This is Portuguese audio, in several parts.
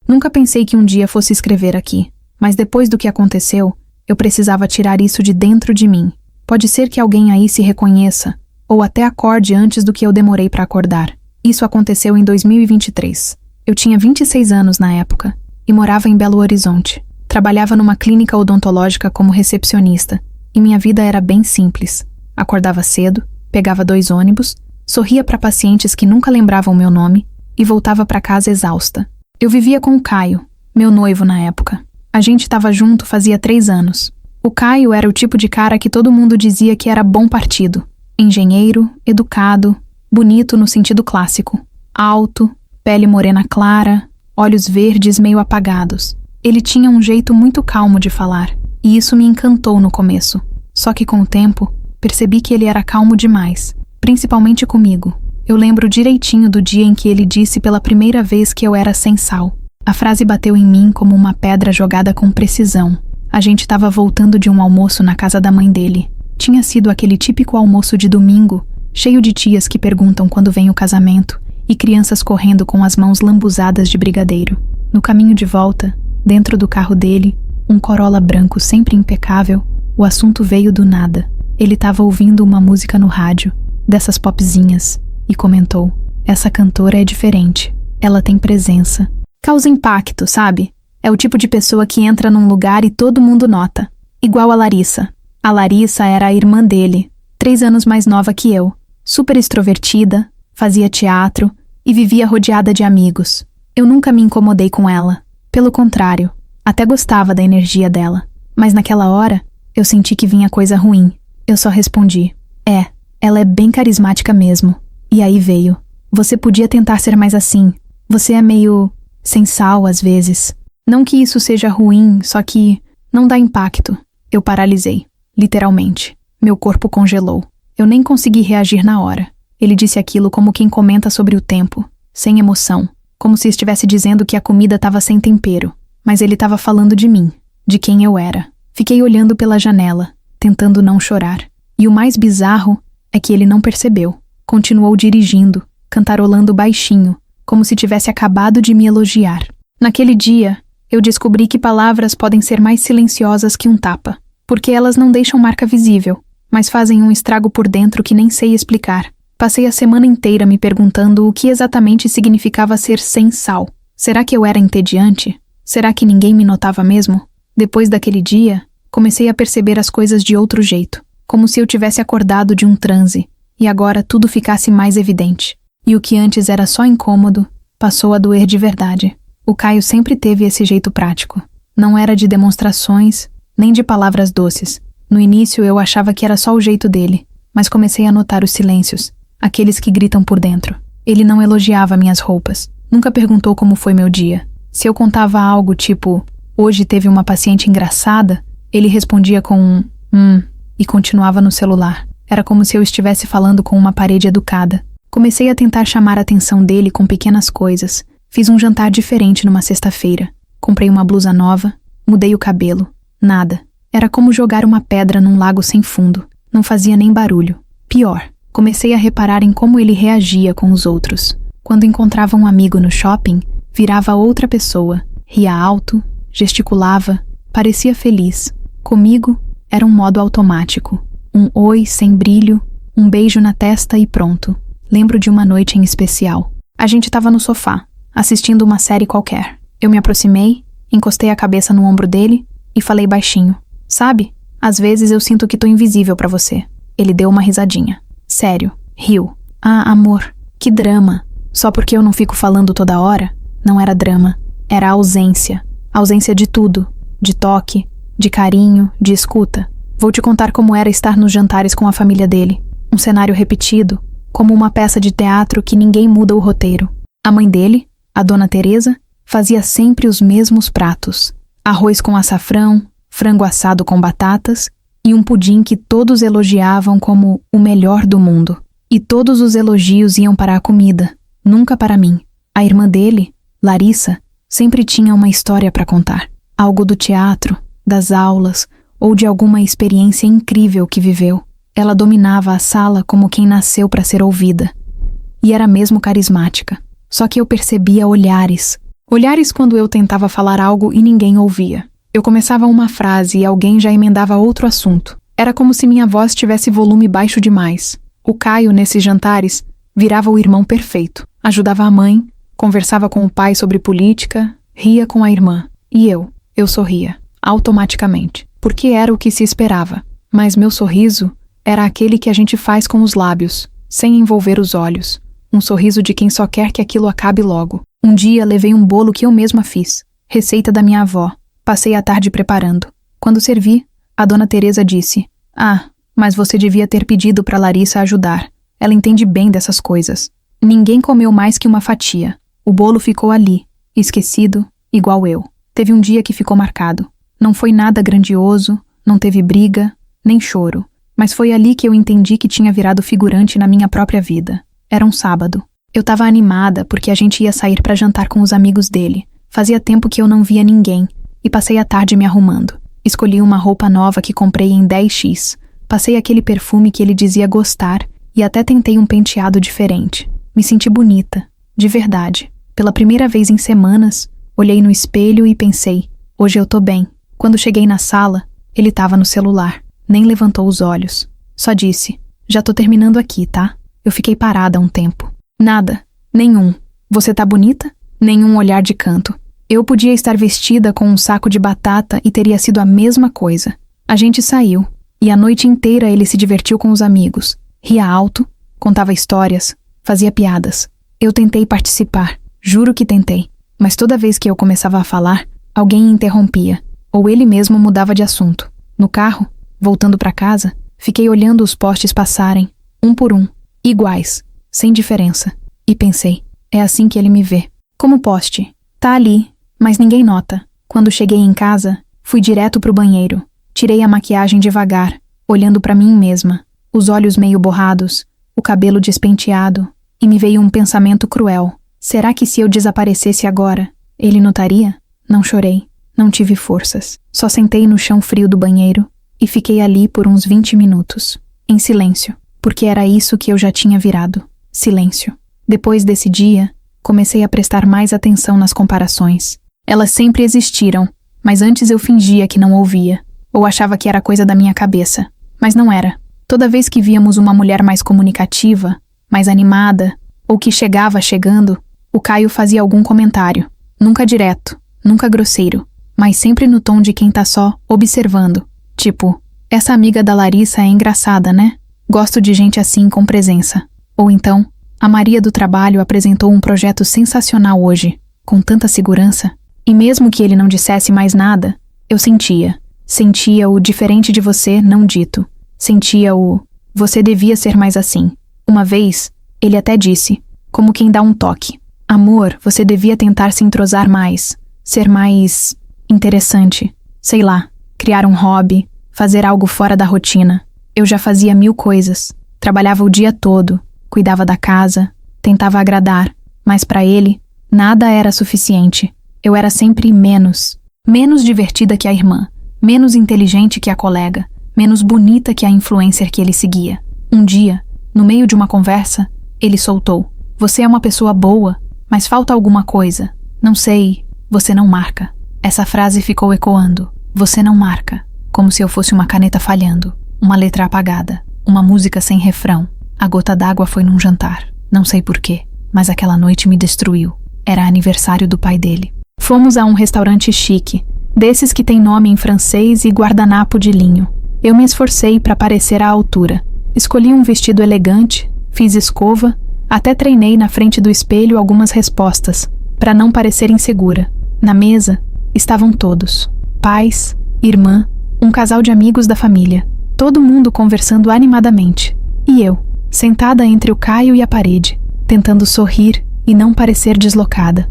Nunca pensei que um dia fosse escrever aqui, mas depois do que aconteceu, eu precisava tirar isso de dentro de mim. Pode ser que alguém aí se reconheça, ou até acorde antes do que eu demorei para acordar. Isso aconteceu em 2023. Eu tinha 26 anos na época e morava em Belo Horizonte. Trabalhava numa clínica odontológica como recepcionista e minha vida era bem simples. Acordava cedo, pegava 2 ônibus, sorria para pacientes que nunca lembravam meu nome e voltava para casa exausta. Eu vivia com o Caio, meu noivo na época. A gente estava junto fazia 3 anos. O Caio era o tipo de cara que todo mundo dizia que era bom partido. Engenheiro, educado, bonito no sentido clássico. Alto, pele morena clara, olhos verdes meio apagados. Ele tinha um jeito muito calmo de falar, e isso me encantou no começo. Só que com o tempo, percebi que ele era calmo demais, principalmente comigo. Eu lembro direitinho do dia em que ele disse pela primeira vez que eu era sem sal. A frase bateu em mim como uma pedra jogada com precisão. A gente estava voltando de um almoço na casa da mãe dele. Tinha sido aquele típico almoço de domingo, cheio de tias que perguntam quando vem o casamento e crianças correndo com as mãos lambuzadas de brigadeiro. No caminho de volta, dentro do carro dele, um Corolla branco sempre impecável, o assunto veio do nada. Ele estava ouvindo uma música no rádio, dessas popzinhas, e comentou: "Essa cantora é diferente, ela tem presença. Causa impacto, sabe? É o tipo de pessoa que entra num lugar e todo mundo nota. Igual a Larissa. A Larissa era a irmã dele, 3 anos mais nova que eu, super extrovertida, fazia teatro e vivia rodeada de amigos. Eu nunca me incomodei com ela. Pelo contrário, até gostava da energia dela. Mas naquela hora, eu senti que vinha coisa ruim. Eu só respondi: ela é bem carismática mesmo. E aí veio: você podia tentar ser mais assim. Você é meio sem sal às vezes. Não que isso seja ruim, só que não dá impacto. Eu paralisei, literalmente. Meu corpo congelou. Eu nem consegui reagir na hora. Ele disse aquilo como quem comenta sobre o tempo, sem emoção, como se estivesse dizendo que a comida estava sem tempero. Mas ele estava falando de mim, de quem eu era. Fiquei olhando pela janela, tentando não chorar. E o mais bizarro é que ele não percebeu. Continuou dirigindo, cantarolando baixinho, como se tivesse acabado de me elogiar. Naquele dia, eu descobri que palavras podem ser mais silenciosas que um tapa, porque elas não deixam marca visível, mas fazem um estrago por dentro que nem sei explicar. Passei a semana inteira me perguntando o que exatamente significava ser sem sal. Será que eu era entediante? Será que ninguém me notava mesmo? Depois daquele dia, comecei a perceber as coisas de outro jeito, como se eu tivesse acordado de um transe, e agora tudo ficasse mais evidente. E o que antes era só incômodo, passou a doer de verdade. O Caio sempre teve esse jeito prático. Não era de demonstrações, nem de palavras doces. No início eu achava que era só o jeito dele, mas comecei a notar os silêncios, aqueles que gritam por dentro. Ele não elogiava minhas roupas, nunca perguntou como foi meu dia. Se eu contava algo tipo, hoje teve uma paciente engraçada, ele respondia com e continuava no celular. Era como se eu estivesse falando com uma parede educada. Comecei a tentar chamar a atenção dele com pequenas coisas. Fiz um jantar diferente numa sexta-feira. Comprei uma blusa nova, mudei o cabelo. Nada. Era como jogar uma pedra num lago sem fundo. Não fazia nem barulho. Pior, comecei a reparar em como ele reagia com os outros. Quando encontrava um amigo no shopping, virava outra pessoa. Ria alto, gesticulava, parecia feliz. Comigo, era um modo automático. Um oi sem brilho, um beijo na testa e pronto. Lembro de uma noite em especial. A gente estava no sofá, assistindo uma série qualquer. Eu me aproximei, encostei a cabeça no ombro dele e falei baixinho: "Sabe, às vezes eu sinto que tô invisível pra você." Ele deu uma risadinha. Sério, riu. "Ah, amor, que drama. Só porque eu não fico falando toda hora?" Não era drama, era ausência. Ausência de tudo. De toque, de carinho, de escuta. Vou te contar como era estar nos jantares com a família dele. Um cenário repetido, como uma peça de teatro que ninguém muda o roteiro. A mãe dele, a dona Teresa, fazia sempre os mesmos pratos. Arroz com açafrão, frango assado com batatas e um pudim que todos elogiavam como o melhor do mundo. E todos os elogios iam para a comida, nunca para mim. A irmã dele, Larissa, sempre tinha uma história para contar. Algo do teatro, das aulas ou de alguma experiência incrível que viveu. Ela dominava a sala como quem nasceu para ser ouvida. E era mesmo carismática. Só que eu percebia olhares, Olhares quando eu tentava falar algo e ninguém ouvia. Eu começava uma frase e alguém já emendava outro assunto. Era como se minha voz tivesse volume baixo demais. O Caio, nesses jantares, virava o irmão perfeito. Ajudava a mãe, conversava com o pai sobre política, ria com a irmã. E eu sorria, automaticamente, porque era o que se esperava. Mas meu sorriso era aquele que a gente faz com os lábios, sem envolver os olhos. Um sorriso de quem só quer que aquilo acabe logo. Um dia levei um bolo que eu mesma fiz, receita da minha avó. Passei a tarde preparando. Quando servi, a dona Teresa disse: "Ah, mas você devia ter pedido para Larissa ajudar. Ela entende bem dessas coisas." Ninguém comeu mais que uma fatia. O bolo ficou ali, esquecido, igual eu. Teve um dia que ficou marcado. Não foi nada grandioso, não teve briga, nem choro. Mas foi ali que eu entendi que tinha virado figurante na minha própria vida. Era um sábado. Eu estava animada porque a gente ia sair para jantar com os amigos dele. Fazia tempo que eu não via ninguém. E passei a tarde me arrumando. Escolhi uma roupa nova que comprei em 10x. Passei aquele perfume que ele dizia gostar e até tentei um penteado diferente. Me senti bonita, de verdade. Pela primeira vez em semanas, olhei no espelho e pensei: hoje eu tô bem. Quando cheguei na sala, ele estava no celular. Nem levantou os olhos. Só disse: "Já tô terminando aqui, tá?" Eu fiquei parada um tempo. Nada. Nenhum. "Você tá bonita?" Nenhum olhar de canto. Eu podia estar vestida com um saco de batata e teria sido a mesma coisa. A gente saiu, e a noite inteira ele se divertiu com os amigos. Ria alto, contava histórias, fazia piadas. Eu tentei participar, juro que tentei. Mas toda vez que eu começava a falar, alguém interrompia, ou ele mesmo mudava de assunto. No carro, voltando para casa, fiquei olhando os postes passarem, um por um, iguais, sem diferença. E pensei: é assim que ele me vê. Como poste. Tá ali, mas ninguém nota. Quando cheguei em casa, fui direto pro banheiro. Tirei a maquiagem devagar, olhando pra mim mesma. Os olhos meio borrados, o cabelo despenteado, e me veio um pensamento cruel. Será que se eu desaparecesse agora, ele notaria? Não chorei, não tive forças. Só sentei no chão frio do banheiro e fiquei ali por uns 20 minutos, em silêncio, porque era isso que eu já tinha virado. Silêncio. Depois desse dia, comecei a prestar mais atenção nas comparações. Elas sempre existiram, mas antes eu fingia que não ouvia, ou achava que era coisa da minha cabeça. Mas não era. Toda vez que víamos uma mulher mais comunicativa, mais animada, ou que chegava chegando, o Caio fazia algum comentário. Nunca direto, nunca grosseiro, mas sempre no tom de quem tá só observando. Tipo: essa amiga da Larissa é engraçada, né? Gosto de gente assim com presença. Ou então: a Maria do trabalho apresentou um projeto sensacional hoje, com tanta segurança. E mesmo que ele não dissesse mais nada, eu sentia. Sentia o diferente de você não dito. Sentia o você devia ser mais assim. Uma vez, ele até disse, como quem dá um toque: amor, você devia tentar se entrosar mais, ser mais interessante. Sei lá, criar um hobby, fazer algo fora da rotina. Eu já fazia 1000 coisas. Trabalhava o dia todo, cuidava da casa, tentava agradar, mas para ele, nada era suficiente. Eu era sempre menos divertida que a irmã, menos inteligente que a colega, menos bonita que a influencer que ele seguia. Um dia, no meio de uma conversa, ele soltou: você é uma pessoa boa, mas falta alguma coisa. Não sei, você não marca. Essa frase ficou ecoando. Você não marca, como se eu fosse uma caneta falhando, uma letra apagada, uma música sem refrão. A gota d'água foi num jantar. Não sei porquê, mas aquela noite me destruiu. Era aniversário do pai dele. Fomos a um restaurante chique, desses que tem nome em francês e guardanapo de linho. Eu me esforcei para parecer à altura. Escolhi um vestido elegante, fiz escova, até treinei na frente do espelho algumas respostas, para não parecer insegura. Na mesa estavam todos: pais, irmã, um casal de amigos da família, todo mundo conversando animadamente. E eu, sentada entre o Caio e a parede, tentando sorrir e não parecer deslocada.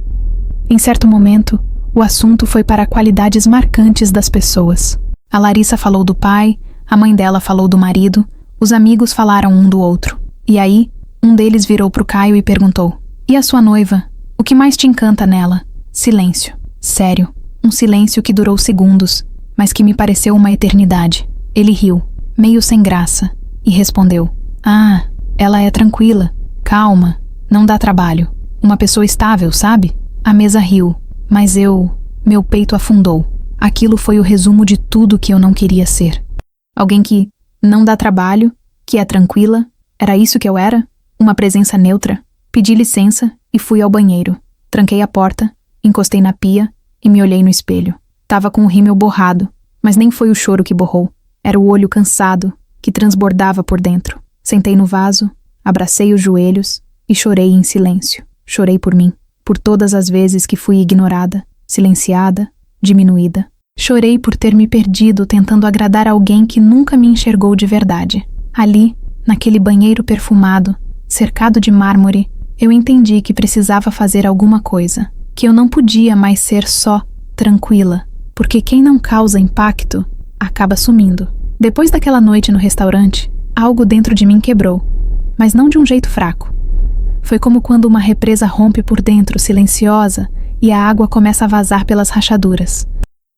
Em certo momento, o assunto foi para qualidades marcantes das pessoas. A Larissa falou do pai, a mãe dela falou do marido, os amigos falaram um do outro. E aí, um deles virou pro Caio e perguntou: e a sua noiva? O que mais te encanta nela? Silêncio. Sério. Um silêncio que durou segundos, mas que me pareceu uma eternidade. Ele riu, meio sem graça, e respondeu: ah, ela é tranquila, calma, não dá trabalho. Uma pessoa estável, sabe? A mesa riu, Mas meu peito afundou. Aquilo foi o resumo de tudo que eu não queria ser. Alguém que não dá trabalho, que é tranquila. Era isso que eu era? Uma presença neutra? Pedi licença e fui ao banheiro. Tranquei a porta, encostei na pia e me olhei no espelho. Tava com o rímel borrado, mas nem foi o choro que borrou. Era o olho cansado, que transbordava por dentro. Sentei no vaso, abracei os joelhos e chorei em silêncio. Chorei por mim, por todas as vezes que fui ignorada, silenciada, diminuída. Chorei por ter me perdido tentando agradar alguém que nunca me enxergou de verdade. Ali, naquele banheiro perfumado, cercado de mármore, eu entendi que precisava fazer alguma coisa, que eu não podia mais ser só tranquila, porque quem não causa impacto acaba sumindo. Depois daquela noite no restaurante, algo dentro de mim quebrou, mas não de um jeito fraco. Foi como quando uma represa rompe por dentro, silenciosa, e a água começa a vazar pelas rachaduras.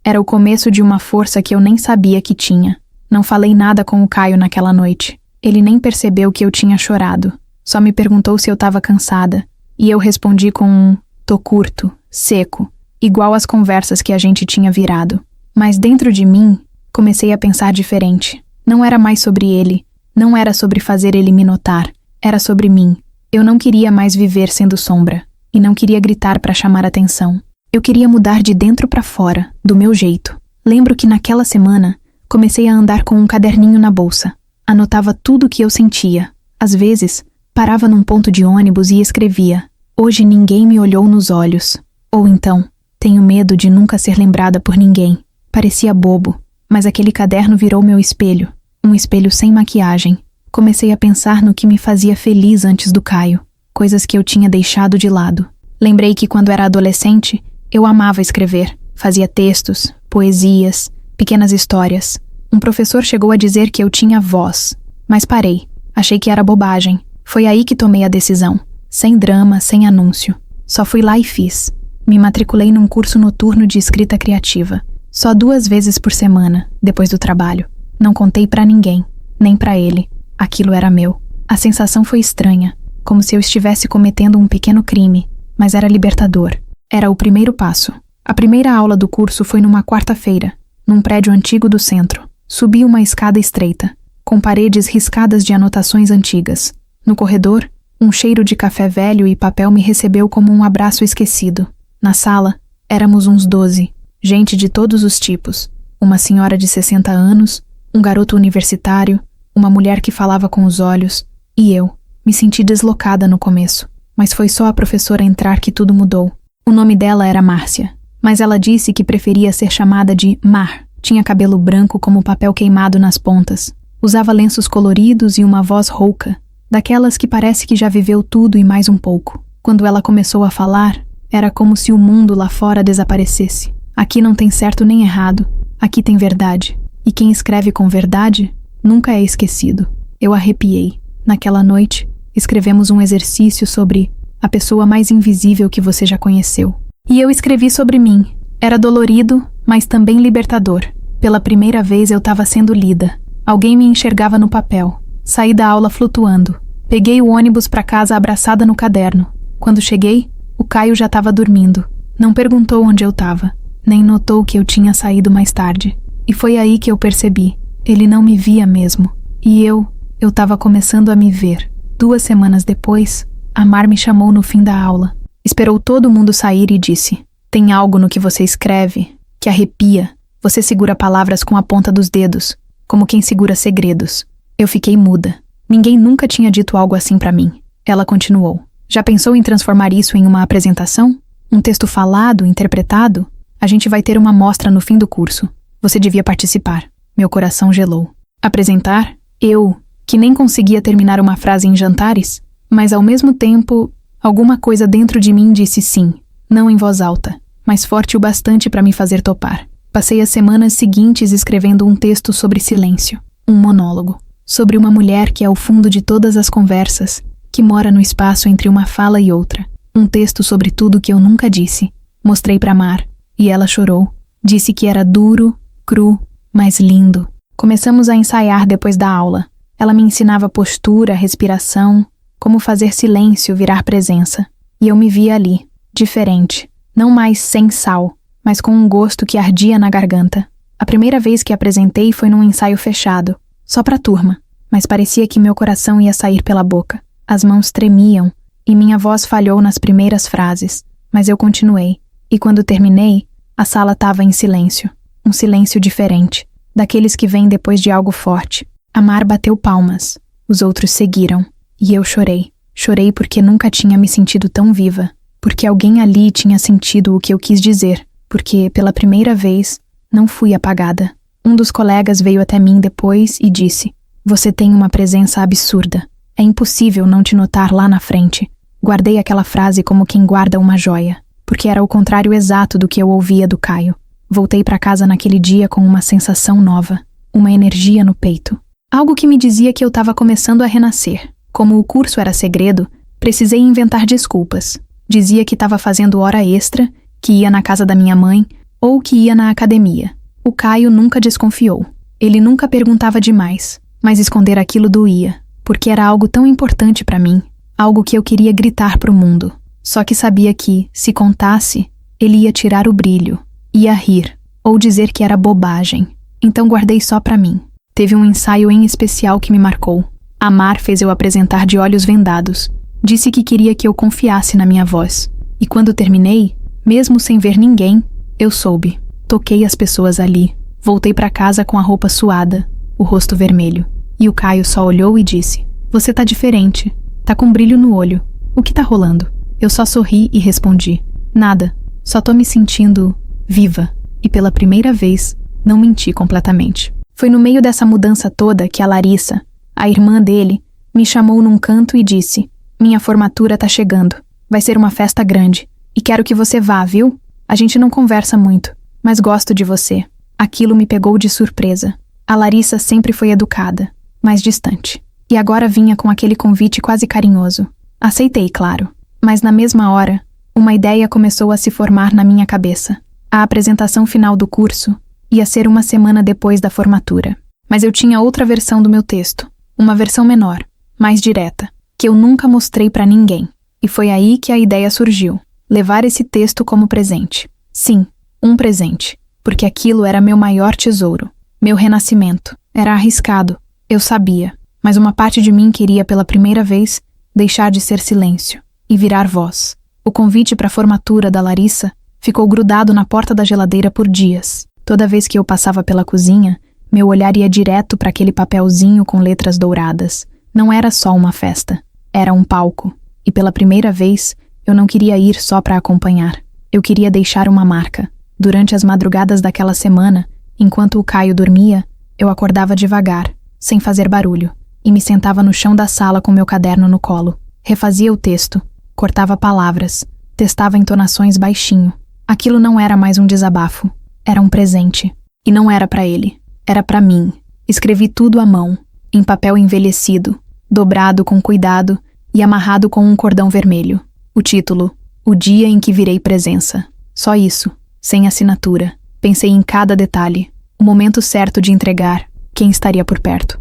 Era o começo de uma força que eu nem sabia que tinha. Não falei nada com o Caio naquela noite. Ele nem percebeu que eu tinha chorado. Só me perguntou se eu estava cansada, e eu respondi com um "tô curto", seco, igual às conversas que a gente tinha virado. Mas dentro de mim, comecei a pensar diferente. Não era mais sobre ele, não era sobre fazer ele me notar, era sobre mim. Eu não queria mais viver sendo sombra, e não queria gritar para chamar atenção. Eu queria mudar de dentro para fora, do meu jeito. Lembro que naquela semana, comecei a andar com um caderninho na bolsa. Anotava tudo o que eu sentia. Às vezes, parava num ponto de ônibus e escrevia: "Hoje ninguém me olhou nos olhos." Ou então, "Tenho medo de nunca ser lembrada por ninguém." Parecia bobo, mas aquele caderno virou meu espelho. Um espelho sem maquiagem. Comecei a pensar no que me fazia feliz antes do Caio. Coisas que eu tinha deixado de lado. Lembrei que quando era adolescente, eu amava escrever. Fazia textos, poesias, pequenas histórias. Um professor chegou a dizer que eu tinha voz. Mas parei. Achei que era bobagem. Foi aí que tomei a decisão. Sem drama, sem anúncio. Só fui lá e fiz. Me matriculei num curso noturno de escrita criativa. Só 2 vezes por semana, depois do trabalho. Não contei pra ninguém, nem pra ele. Aquilo era meu. A sensação foi estranha, como se eu estivesse cometendo um pequeno crime, mas era libertador. Era o primeiro passo. A primeira aula do curso foi numa quarta-feira, num prédio antigo do centro. Subi uma escada estreita, com paredes riscadas de anotações antigas. No corredor, um cheiro de café velho e papel me recebeu como um abraço esquecido. Na sala, éramos uns 12, gente de todos os tipos. Uma senhora de 60 anos, um garoto universitário, uma mulher que falava com os olhos, e eu. Me senti deslocada no começo, mas foi só a professora entrar que tudo mudou. O nome dela era Márcia, mas ela disse que preferia ser chamada de Mar. Tinha cabelo branco como papel queimado nas pontas. Usava lenços coloridos e uma voz rouca, daquelas que parece que já viveu tudo e mais um pouco. Quando ela começou a falar, era como se o mundo lá fora desaparecesse. Aqui não tem certo nem errado, aqui tem verdade. E quem escreve com verdade nunca é esquecido. Eu arrepiei. Naquela noite, escrevemos um exercício sobre a pessoa mais invisível que você já conheceu. E eu escrevi sobre mim. Era dolorido, mas também libertador. Pela primeira vez eu estava sendo lida. Alguém me enxergava no papel. Saí da aula flutuando. Peguei o ônibus para casa abraçada no caderno. Quando cheguei, o Caio já estava dormindo. Não perguntou onde eu estava, nem notou que eu tinha saído mais tarde. E foi aí que eu percebi. Ele não me via mesmo. E eu estava começando a me ver. 2 semanas depois, a Mar me chamou no fim da aula. Esperou todo mundo sair e disse: "Tem algo no que você escreve que arrepia. Você segura palavras com a ponta dos dedos, como quem segura segredos." Eu fiquei muda. Ninguém nunca tinha dito algo assim pra mim. Ela continuou: "Já pensou em transformar isso em uma apresentação? Um texto falado, interpretado? A gente vai ter uma mostra no fim do curso. Você devia participar." Meu coração gelou. Apresentar? Eu, que nem conseguia terminar uma frase em jantares? Mas ao mesmo tempo, alguma coisa dentro de mim disse sim. Não em voz alta, mas forte o bastante para me fazer topar. Passei as semanas seguintes escrevendo um texto sobre silêncio. Um monólogo. Sobre uma mulher que é o fundo de todas as conversas, que mora no espaço entre uma fala e outra. Um texto sobre tudo que eu nunca disse. Mostrei pra Mar, e ela chorou. Disse que era duro, cru, mas lindo. Começamos a ensaiar depois da aula. Ela me ensinava postura, respiração, como fazer silêncio virar presença. E eu me via ali, diferente, Não mais sem sal, mas com um gosto que ardia na garganta. A primeira vez que apresentei foi num ensaio fechado, só pra turma, mas parecia que meu coração ia sair pela boca. As mãos tremiam e minha voz falhou nas primeiras frases, mas eu continuei. E quando terminei, a sala estava em silêncio. Um silêncio diferente, daqueles que vêm depois de algo forte. A Mar bateu palmas. Os outros seguiram. E eu chorei. Chorei porque nunca tinha me sentido tão viva. Porque alguém ali tinha sentido o que eu quis dizer. Porque, pela primeira vez, não fui apagada. Um dos colegas veio até mim depois e disse: "Você tem uma presença absurda. É impossível não te notar lá na frente." Guardei aquela frase como quem guarda uma joia, porque era o contrário exato do que eu ouvia do Caio. Voltei para casa naquele dia com uma sensação nova, uma energia no peito. Algo que me dizia que eu estava começando a renascer. Como o curso era segredo, precisei inventar desculpas. Dizia que estava fazendo hora extra, que ia na casa da minha mãe ou que ia na academia. O Caio nunca desconfiou. Ele nunca perguntava demais, mas esconder aquilo doía, porque era algo tão importante para mim, algo que eu queria gritar pro mundo. Só que sabia que, se contasse, ele ia tirar o brilho, ia rir, ou dizer que era bobagem. Então guardei só pra mim. Teve um ensaio em especial que me marcou. A Mar fez eu apresentar de olhos vendados. Disse que queria que eu confiasse na minha voz. E quando terminei, mesmo sem ver ninguém, eu soube. Toquei as pessoas ali. Voltei pra casa com a roupa suada, o rosto vermelho. E o Caio só olhou e disse: "Você tá diferente. Tá com brilho no olho. O que tá rolando?" Eu só sorri e respondi: "Nada. Só tô me sentindo viva." E pela primeira vez, não menti completamente. Foi no meio dessa mudança toda que a Larissa, a irmã dele, me chamou num canto e disse: "Minha formatura tá chegando. Vai ser uma festa grande. E quero que você vá, viu? A gente não conversa muito, mas gosto de você." Aquilo me pegou de surpresa. A Larissa sempre foi educada, mas distante. E agora vinha com aquele convite quase carinhoso. Aceitei, claro. Mas na mesma hora, uma ideia começou a se formar na minha cabeça. A apresentação final do curso ia ser uma semana depois da formatura. Mas eu tinha outra versão do meu texto, uma versão menor, mais direta, que eu nunca mostrei pra ninguém. E foi aí que a ideia surgiu, levar esse texto como presente. Sim, um presente, porque aquilo era meu maior tesouro, meu renascimento. Era arriscado, eu sabia, mas uma parte de mim queria pela primeira vez deixar de ser silêncio e virar voz. O convite para a formatura da Larissa ficou grudado na porta da geladeira por dias. Toda vez que eu passava pela cozinha, meu olhar ia direto para aquele papelzinho com letras douradas. Não era só uma festa, era um palco. E pela primeira vez, eu não queria ir só para acompanhar. Eu queria deixar uma marca. Durante as madrugadas daquela semana, enquanto o Caio dormia, eu acordava devagar, sem fazer barulho, e me sentava no chão da sala com meu caderno no colo. Refazia o texto, cortava palavras, testava entonações baixinho. Aquilo não era mais um desabafo, era um presente. E não era para ele, era para mim. Escrevi tudo à mão, em papel envelhecido, dobrado com cuidado e amarrado com um cordão vermelho. O título: "O dia em que virei presença." Só isso, sem assinatura. Pensei em cada detalhe, o momento certo de entregar, quem estaria por perto.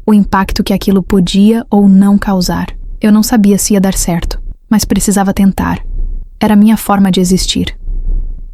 O impacto que aquilo podia ou não causar. Eu não sabia se ia dar certo, mas precisava tentar. Era minha forma de existir.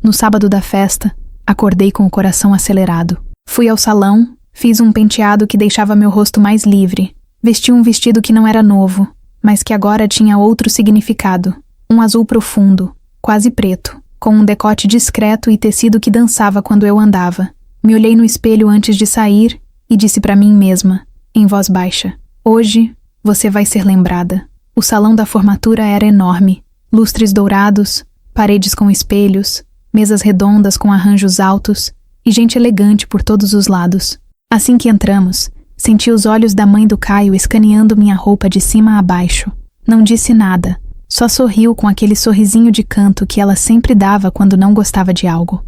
No sábado da festa, acordei com o coração acelerado. Fui ao salão, fiz um penteado que deixava meu rosto mais livre. Vesti um vestido que não era novo, mas que agora tinha outro significado. Um azul profundo, quase preto, com um decote discreto e tecido que dançava quando eu andava. Me olhei no espelho antes de sair e disse para mim mesma, em voz baixa: "Hoje você vai ser lembrada." O salão da formatura era enorme. Lustres dourados, paredes com espelhos, mesas redondas com arranjos altos e gente elegante por todos os lados. Assim que entramos, senti os olhos da mãe do Caio escaneando minha roupa de cima a baixo. Não disse nada, só sorriu com aquele sorrisinho de canto que ela sempre dava quando não gostava de algo.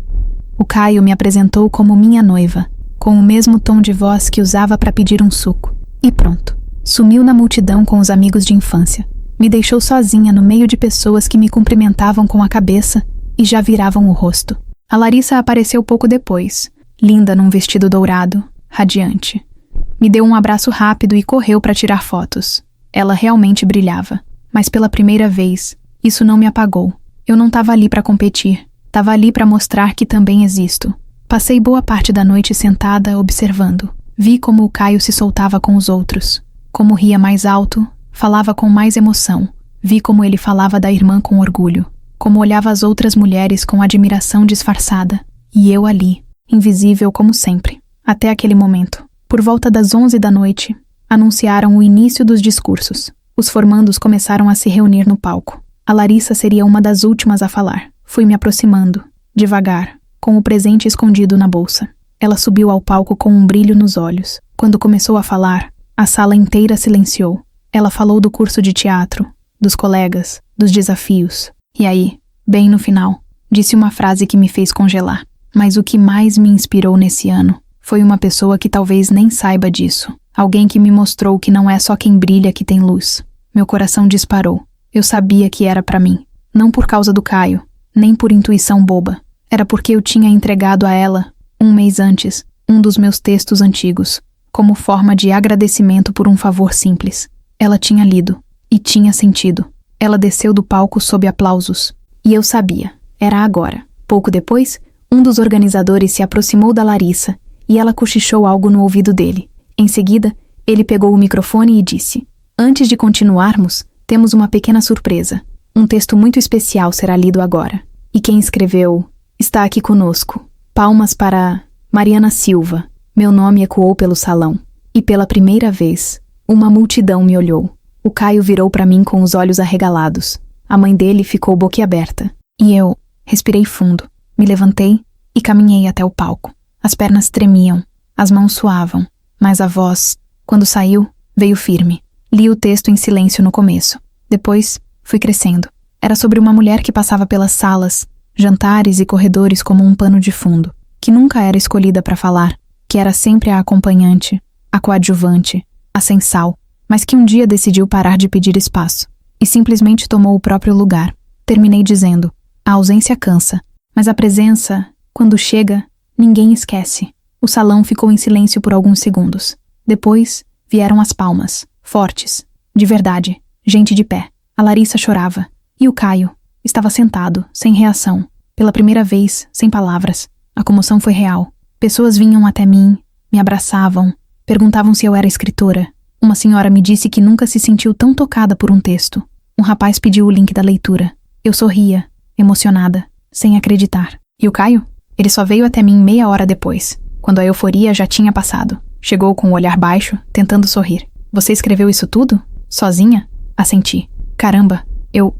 O Caio me apresentou como minha noiva, com o mesmo tom de voz que usava para pedir um suco. E pronto. Sumiu na multidão com os amigos de infância. Me deixou sozinha no meio de pessoas que me cumprimentavam com a cabeça e já viravam o rosto. A Larissa apareceu pouco depois, linda num vestido dourado, radiante. Me deu um abraço rápido e correu para tirar fotos. Ela realmente brilhava, mas pela primeira vez, isso não me apagou. Eu não estava ali para competir. Estava ali para mostrar que também existo. Passei boa parte da noite sentada, observando. Vi como o Caio se soltava com os outros. Como ria mais alto, falava com mais emoção. Vi como ele falava da irmã com orgulho. Como olhava as outras mulheres com admiração disfarçada. E eu ali, invisível como sempre. Até aquele momento. Por volta das 11 da noite, anunciaram o início dos discursos. Os formandos começaram a se reunir no palco. A Larissa seria uma das últimas a falar. Fui me aproximando, devagar, com o presente escondido na bolsa. Ela subiu ao palco com um brilho nos olhos. Quando começou a falar, a sala inteira silenciou. Ela falou do curso de teatro, dos colegas, dos desafios. E aí, bem no final, disse uma frase que me fez congelar. Mas o que mais me inspirou nesse ano foi uma pessoa que talvez nem saiba disso. Alguém que me mostrou que não é só quem brilha que tem luz. Meu coração disparou. Eu sabia que era pra mim. Não por causa do Caio, nem por intuição boba. Era porque eu tinha entregado a ela, um mês antes, um dos meus textos antigos, como forma de agradecimento por um favor simples. Ela tinha lido, e tinha sentido. Ela desceu do palco sob aplausos. E eu sabia, era agora. Pouco depois, um dos organizadores se aproximou da Larissa, e ela cochichou algo no ouvido dele. Em seguida, ele pegou o microfone e disse: "Antes de continuarmos, temos uma pequena surpresa. Um texto muito especial será lido agora. E quem escreveu está aqui conosco. Palmas para Mariana Silva." Meu nome ecoou pelo salão. E pela primeira vez, uma multidão me olhou. O Caio virou para mim com os olhos arregalados. A mãe dele ficou boquiaberta. E eu respirei fundo, me levantei e caminhei até o palco. As pernas tremiam, as mãos suavam, mas a voz, quando saiu, veio firme. Li o texto em silêncio no começo. Depois, fui crescendo. Era sobre uma mulher que passava pelas salas, jantares e corredores como um pano de fundo, que nunca era escolhida para falar, que era sempre a acompanhante, a coadjuvante, a sensal, mas que um dia decidiu parar de pedir espaço e simplesmente tomou o próprio lugar. Terminei dizendo: "A ausência cansa, mas a presença, quando chega, ninguém esquece." O salão ficou em silêncio por alguns segundos. Depois, vieram as palmas, fortes, de verdade, gente de pé. A Larissa chorava. E o Caio estava sentado, sem reação. Pela primeira vez, sem palavras. A comoção foi real. Pessoas vinham até mim, me abraçavam, perguntavam se eu era escritora. Uma senhora me disse que nunca se sentiu tão tocada por um texto. Um rapaz pediu o link da leitura. Eu sorria, emocionada, sem acreditar. E o Caio? Ele só veio até mim meia hora depois, quando a euforia já tinha passado. Chegou com o olhar baixo, tentando sorrir. "Você escreveu isso tudo? Sozinha?" Assenti. "Caramba, eu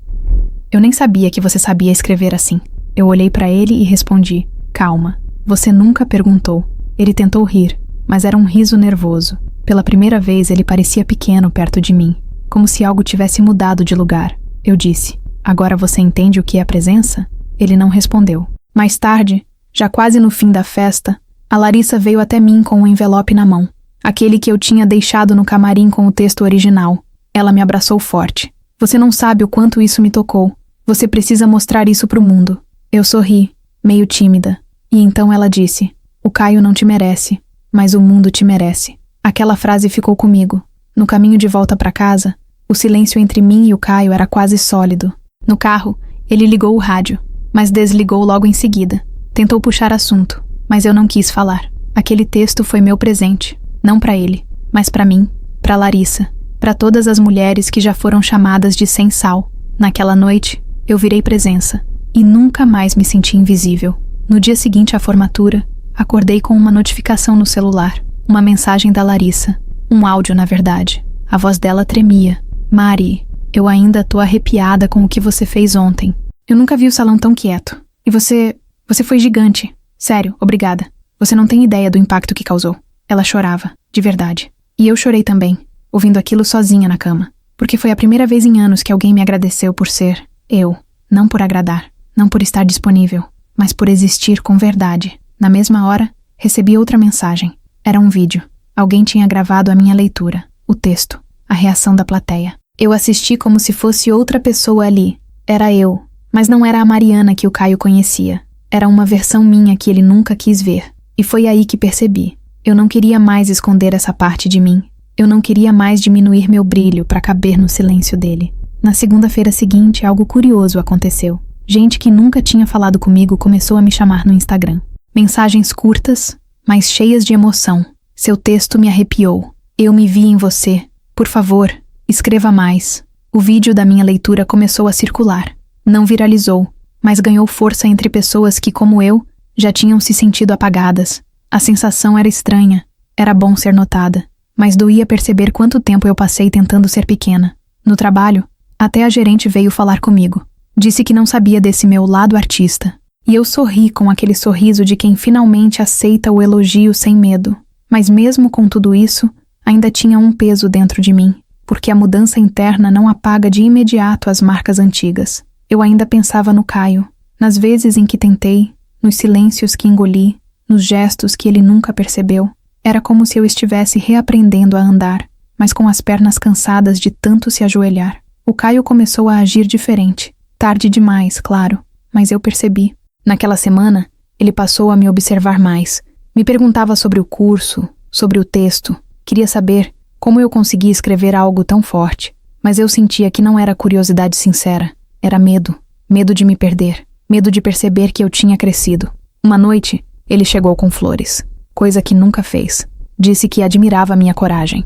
nem sabia que você sabia escrever assim." Eu olhei pra ele e respondi: "Calma, você nunca perguntou." Ele tentou rir, mas era um riso nervoso. Pela primeira vez ele parecia pequeno perto de mim, como se algo tivesse mudado de lugar. Eu disse: "Agora você entende o que é presença?" Ele não respondeu. Mais tarde, já quase no fim da festa, a Larissa veio até mim com um envelope na mão, aquele que eu tinha deixado no camarim com o texto original. Ela me abraçou forte. "Você não sabe o quanto isso me tocou. Você precisa mostrar isso pro mundo." Eu sorri, meio tímida, e então ela disse: "O Caio não te merece, mas o mundo te merece." Aquela frase ficou comigo. No caminho de volta para casa, o silêncio entre mim e o Caio era quase sólido. No carro, ele ligou o rádio, mas desligou logo em seguida. Tentou puxar assunto, mas eu não quis falar. Aquele texto foi meu presente, não para ele, mas para mim, para Larissa, para todas as mulheres que já foram chamadas de sem sal. Naquela noite, eu virei presença e nunca mais me senti invisível. No dia seguinte à formatura, acordei com uma notificação no celular, uma mensagem da Larissa, um áudio na verdade. A voz dela tremia. "Mari, eu ainda tô arrepiada com o que você fez ontem. Eu nunca vi o salão tão quieto. E você foi gigante. Sério, obrigada. Você não tem ideia do impacto que causou." Ela chorava, de verdade. E eu chorei também, ouvindo aquilo sozinha na cama. Porque foi a primeira vez em anos que alguém me agradeceu por ser eu. Não por agradar, não por estar disponível, mas por existir com verdade. Na mesma hora, recebi outra mensagem. Era um vídeo. Alguém tinha gravado a minha leitura, o texto, a reação da plateia. Eu assisti como se fosse outra pessoa ali. Era eu, mas não era a Mariana que o Caio conhecia. Era uma versão minha que ele nunca quis ver. E foi aí que percebi. Eu não queria mais esconder essa parte de mim. Eu não queria mais diminuir meu brilho para caber no silêncio dele. Na segunda-feira seguinte, algo curioso aconteceu. Gente que nunca tinha falado comigo começou a me chamar no Instagram. Mensagens curtas, mas cheias de emoção. Seu texto me arrepiou. Eu me vi em você. Por favor, escreva mais. O vídeo da minha leitura começou a circular. Não viralizou, mas ganhou força entre pessoas que, como eu, já tinham se sentido apagadas. A sensação era estranha. Era bom ser notada, mas doía perceber quanto tempo eu passei tentando ser pequena. No trabalho, até a gerente veio falar comigo. Disse que não sabia desse meu lado artista. E eu sorri com aquele sorriso de quem finalmente aceita o elogio sem medo. Mas mesmo com tudo isso, ainda tinha um peso dentro de mim, porque a mudança interna não apaga de imediato as marcas antigas. Eu ainda pensava no Caio, nas vezes em que tentei, nos silêncios que engoli, nos gestos que ele nunca percebeu. Era como se eu estivesse reaprendendo a andar, mas com as pernas cansadas de tanto se ajoelhar. O Caio começou a agir diferente. Tarde demais, claro, mas eu percebi. Naquela semana, ele passou a me observar mais. Me perguntava sobre o curso, sobre o texto. Queria saber como eu conseguia escrever algo tão forte. Mas eu sentia que não era curiosidade sincera. Era medo. Medo de me perder. Medo de perceber que eu tinha crescido. Uma noite, ele chegou com flores. Coisa que nunca fez. Disse que admirava minha coragem.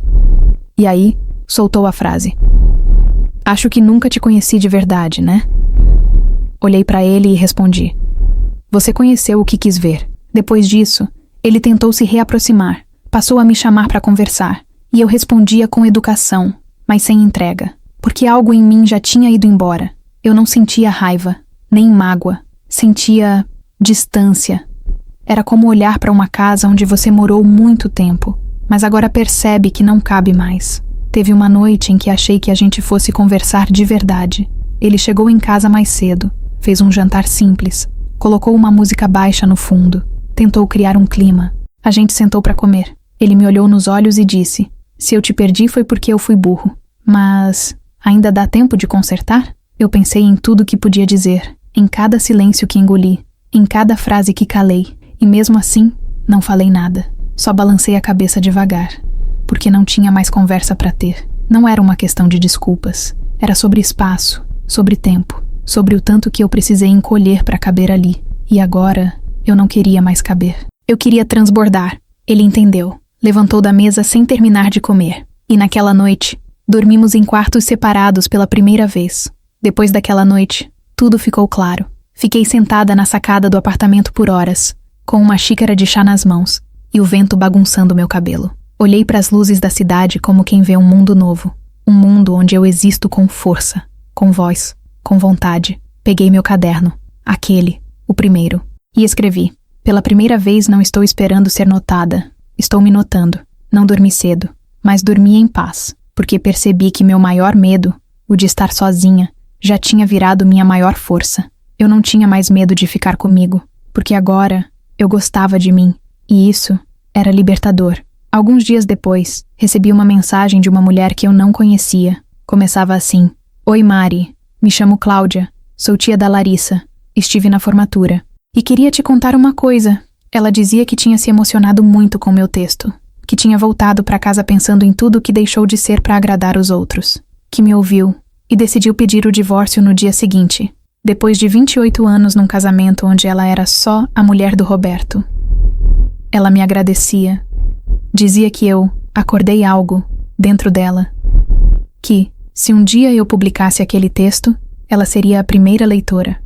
E aí, soltou a frase: "Acho que nunca te conheci de verdade, né?" Olhei para ele e respondi: "Você conheceu o que quis ver." Depois disso, ele tentou se reaproximar. Passou a me chamar para conversar. E eu respondia com educação, mas sem entrega. Porque algo em mim já tinha ido embora. Eu não sentia raiva, nem mágoa. Sentia distância. Era como olhar para uma casa onde você morou muito tempo, mas agora percebe que não cabe mais. Teve uma noite em que achei que a gente fosse conversar de verdade. Ele chegou em casa mais cedo, fez um jantar simples, colocou uma música baixa no fundo, tentou criar um clima. A gente sentou para comer. Ele me olhou nos olhos e disse: "Se eu te perdi foi porque eu fui burro. Mas ainda dá tempo de consertar?" Eu pensei em tudo que podia dizer, em cada silêncio que engoli, em cada frase que calei. E mesmo assim, não falei nada. Só balancei a cabeça devagar, porque não tinha mais conversa para ter. Não era uma questão de desculpas. Era sobre espaço, sobre tempo, sobre o tanto que eu precisei encolher para caber ali. E agora, eu não queria mais caber. Eu queria transbordar. Ele entendeu. Levantou da mesa sem terminar de comer. E naquela noite, dormimos em quartos separados pela primeira vez. Depois daquela noite, tudo ficou claro. Fiquei sentada na sacada do apartamento por horas, com uma xícara de chá nas mãos e o vento bagunçando meu cabelo. Olhei para as luzes da cidade como quem vê um mundo novo. Um mundo onde eu existo com força, com voz, com vontade. Peguei meu caderno, aquele, o primeiro, e escrevi: "Pela primeira vez não estou esperando ser notada. Estou me notando. Não dormi cedo, mas dormi em paz, porque percebi que meu maior medo, o de estar sozinha, já tinha virado minha maior força. Eu não tinha mais medo de ficar comigo, porque agora eu gostava de mim, e isso era libertador." Alguns dias depois, recebi uma mensagem de uma mulher que eu não conhecia. Começava assim: "Oi Mari, me chamo Cláudia, sou tia da Larissa, estive na formatura. E queria te contar uma coisa." Ela dizia que tinha se emocionado muito com meu texto, que tinha voltado para casa pensando em tudo que deixou de ser para agradar os outros, que me ouviu e decidiu pedir o divórcio no dia seguinte, depois de 28 anos num casamento onde ela era só a mulher do Roberto. Ela me agradecia. Dizia que eu acordei algo dentro dela. Que, se um dia eu publicasse aquele texto, ela seria a primeira leitora.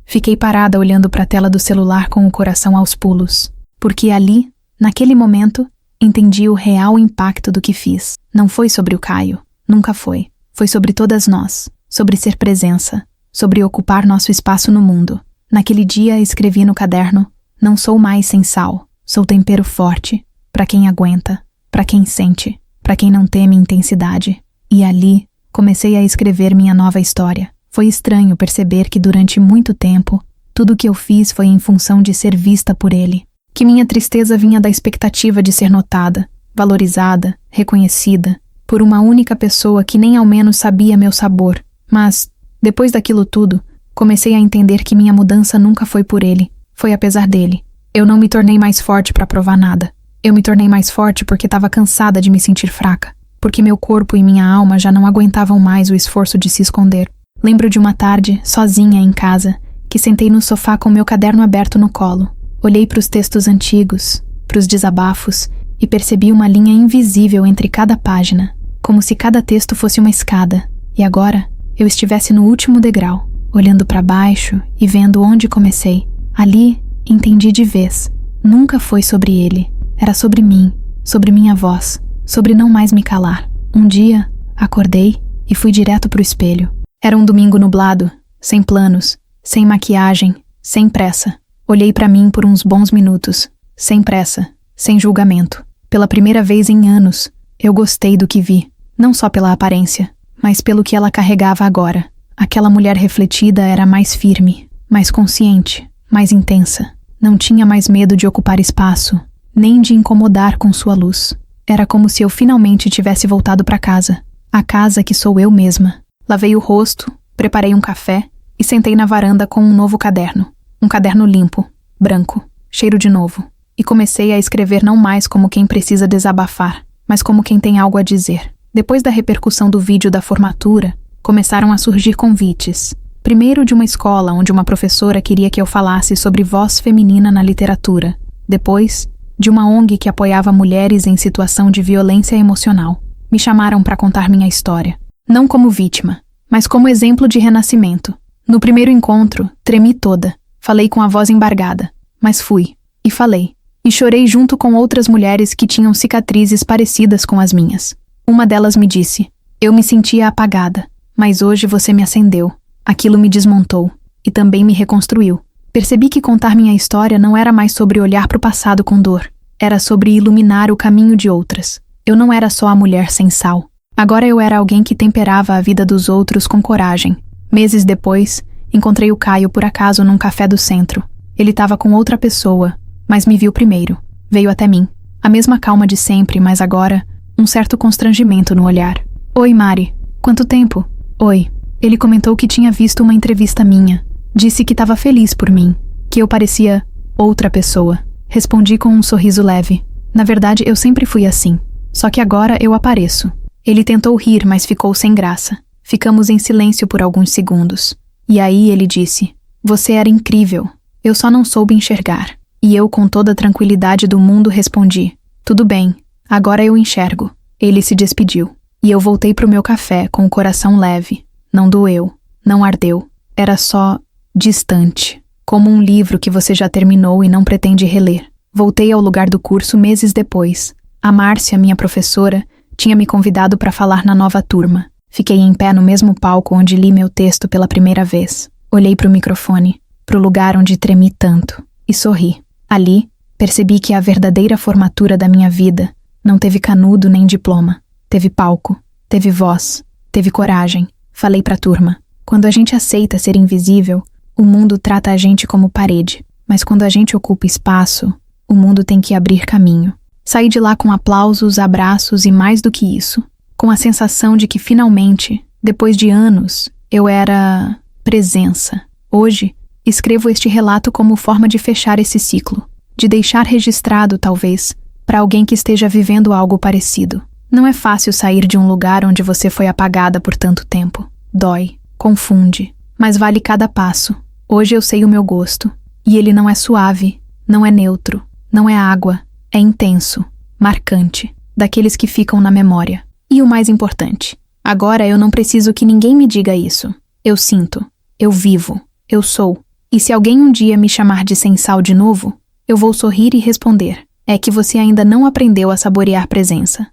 Fiquei parada olhando para a tela do celular com o coração aos pulos, porque ali, naquele momento, entendi o real impacto do que fiz. Não foi sobre o Caio, nunca foi. Foi sobre todas nós, sobre ser presença, sobre ocupar nosso espaço no mundo. Naquele dia escrevi no caderno: "Não sou mais sem sal, sou tempero forte, para quem aguenta, para quem sente, para quem não teme intensidade." E ali, comecei a escrever minha nova história. Foi estranho perceber que durante muito tempo, tudo o que eu fiz foi em função de ser vista por ele. Que minha tristeza vinha da expectativa de ser notada, valorizada, reconhecida, por uma única pessoa que nem ao menos sabia meu sabor. Mas, depois daquilo tudo, comecei a entender que minha mudança nunca foi por ele, foi apesar dele. Eu não me tornei mais forte para provar nada. Eu me tornei mais forte porque estava cansada de me sentir fraca, porque meu corpo e minha alma já não aguentavam mais o esforço de se esconder. Lembro de uma tarde, sozinha em casa, que sentei no sofá com meu caderno aberto no colo. Olhei para os textos antigos, para os desabafos, e percebi uma linha invisível entre cada página, como se cada texto fosse uma escada, e agora eu estivesse no último degrau, olhando para baixo e vendo onde comecei. Ali, entendi de vez. Nunca foi sobre ele, era sobre mim, sobre minha voz, sobre não mais me calar. Um dia, acordei e fui direto pro espelho. Era um domingo nublado, sem planos, sem maquiagem, sem pressa. Olhei para mim por uns bons minutos, sem pressa, sem julgamento. Pela primeira vez em anos, eu gostei do que vi, não só pela aparência, mas pelo que ela carregava agora. Aquela mulher refletida era mais firme, mais consciente, mais intensa. Não tinha mais medo de ocupar espaço, nem de incomodar com sua luz. Era como se eu finalmente tivesse voltado para casa, a casa que sou eu mesma. Lavei o rosto, preparei um café e sentei na varanda com um novo caderno. Um caderno limpo, branco, cheiro de novo. E comecei a escrever não mais como quem precisa desabafar, mas como quem tem algo a dizer. Depois da repercussão do vídeo da formatura, começaram a surgir convites. Primeiro de uma escola onde uma professora queria que eu falasse sobre voz feminina na literatura. Depois, de uma ONG que apoiava mulheres em situação de violência emocional. Me chamaram para contar minha história. Não como vítima, mas como exemplo de renascimento. No primeiro encontro, tremi toda. Falei com a voz embargada, mas fui, e falei. E chorei junto com outras mulheres que tinham cicatrizes parecidas com as minhas. Uma delas me disse: eu me sentia apagada, mas hoje você me acendeu. Aquilo me desmontou, e também me reconstruiu. Percebi que contar minha história não era mais sobre olhar para o passado com dor. Era sobre iluminar o caminho de outras. Eu não era só a mulher sem sal. Agora eu era alguém que temperava a vida dos outros com coragem. Meses depois, encontrei o Caio por acaso num café do centro. Ele estava com outra pessoa, mas me viu primeiro. Veio até mim. A mesma calma de sempre, mas agora, um certo constrangimento no olhar. Oi, Mari. Quanto tempo? Oi. Ele comentou que tinha visto uma entrevista minha. Disse que estava feliz por mim, que eu parecia outra pessoa. Respondi com um sorriso leve. Na verdade, eu sempre fui assim. Só que agora eu apareço. Ele tentou rir, mas ficou sem graça. Ficamos em silêncio por alguns segundos. E aí ele disse: você era incrível. Eu só não soube enxergar. E eu, com toda a tranquilidade do mundo, respondi: tudo bem, agora eu enxergo. Ele se despediu. E eu voltei pro meu café com o coração leve. Não doeu, não ardeu. Era só distante. Como um livro que você já terminou e não pretende reler. Voltei ao lugar do curso meses depois. A Márcia, minha professora, tinha me convidado para falar na nova turma. Fiquei em pé no mesmo palco onde li meu texto pela primeira vez. Olhei para o microfone, para o lugar onde tremi tanto, e sorri. Ali, percebi que a verdadeira formatura da minha vida não teve canudo nem diploma. Teve palco, teve voz, teve coragem. Falei para a turma: quando a gente aceita ser invisível, o mundo trata a gente como parede. Mas quando a gente ocupa espaço, o mundo tem que abrir caminho. Saí de lá com aplausos, abraços e mais do que isso, com a sensação de que finalmente, depois de anos, eu era presença. Hoje, escrevo este relato como forma de fechar esse ciclo, de deixar registrado, talvez, para alguém que esteja vivendo algo parecido. Não é fácil sair de um lugar onde você foi apagada por tanto tempo. Dói, confunde, mas vale cada passo. Hoje eu sei o meu gosto, e ele não é suave, não é neutro, não é água, é intenso, marcante, daqueles que ficam na memória. E o mais importante, agora eu não preciso que ninguém me diga isso. Eu sinto, eu vivo, eu sou. E se alguém um dia me chamar de sem sal de novo, eu vou sorrir e responder: é que você ainda não aprendeu a saborear presença.